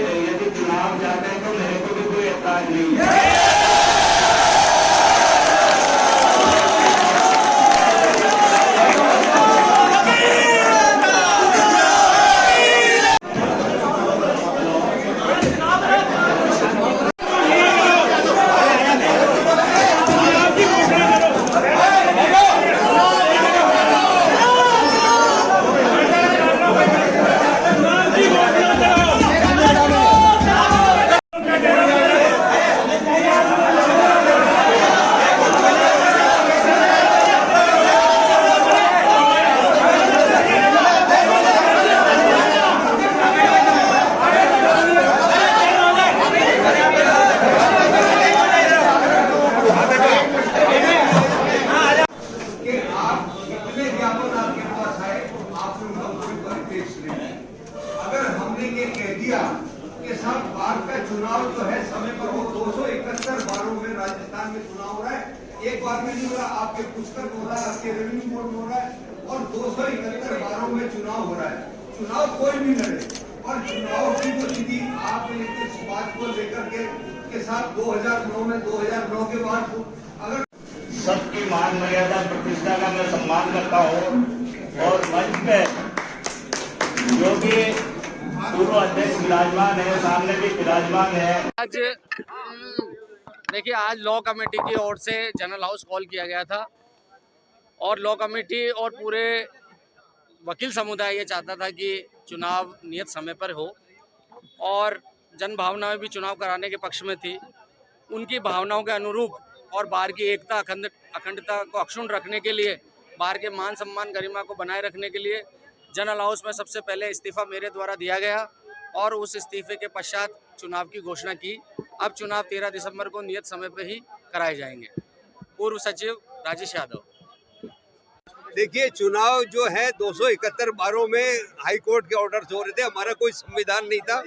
यदि चुनाव जाते हैं तो मेरे को भी कोई ऐतराज नहीं है। अगर हमने ये कह दिया कि सब बार का चुनाव जो है समय पर हो, 271 बारों में राजस्थान में चुनाव हो रहा है, एक बार में नहीं हो रहा, आपके पुष्कर हो रहा है, आपके रेवेन्यू बोर्ड में हो रहा है, और 271 बारों में चुनाव हो रहा है। चुनाव कोई भी लड़े, और चुनाव की जो स्थिति आप इस बात को लेकर के साथ 2009 में 2009 के बाद अगर सबकी मान मर्यादा प्रतिष्ठा का मैं सम्मान करता हूँ, और मंच पे जो भी पूर्व अध्यक्ष विराजमान है, सामने भी विराजमान है। आज देखिए, आज लॉ कमेटी की ओर से जनरल हाउस कॉल किया गया था, और लॉ कमेटी और पूरे वकील समुदाय ये चाहता था कि चुनाव नियत समय पर हो, और जन भावनाएं भी चुनाव कराने के पक्ष में थी। उनकी भावनाओं के अनुरूप और बार की एकता अखंडता को अक्षुण्ण रखने के लिए, बार के मान सम्मान गरिमा को बनाए रखने के लिए जनरल हाउस में सबसे पहले इस्तीफा मेरे द्वारा दिया गया, और उस इस्तीफे के पश्चात चुनाव की घोषणा की। अब चुनाव 13 दिसंबर को नियत समय पर ही कराए जाएंगे। पूर्व सचिव राजेश यादव। देखिए, चुनाव जो है 271 बारों में हाई कोर्ट के ऑर्डर्स हो रहे थे। हमारा कोई संविधान नहीं था,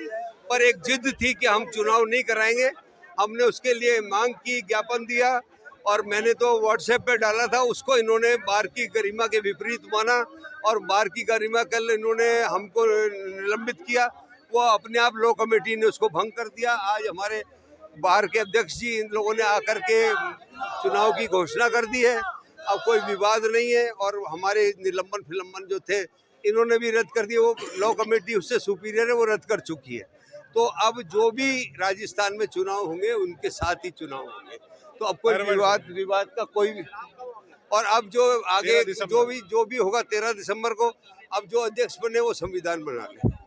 पर एक जिद थी कि हम चुनाव नहीं कराएंगे। हमने उसके लिए मांग की, ज्ञापन दिया, और मैंने तो व्हाट्सएप पे डाला था। उसको इन्होंने बार की गरिमा के विपरीत माना, और बार की गरिमा कल इन्होंने हमको निलंबित किया। वो अपने आप लॉ कमेटी ने उसको भंग कर दिया। आज हमारे बार के अध्यक्ष जी, इन लोगों ने आकर के चुनाव की घोषणा कर दी है। अब कोई विवाद नहीं है, और हमारे निलंबन फिलंबन जो थे इन्होंने भी रद्द कर दिए। वो लॉ कमेटी उससे सुपीरियर है, वो रद्द कर चुकी है। तो अब जो भी राजस्थान में चुनाव होंगे उनके साथ ही चुनाव होंगे। तो अब कोई विवाद का कोई भी, और अब जो आगे जो भी होगा 13 दिसंबर को, अब जो अध्यक्ष बने वो संविधान बना ले।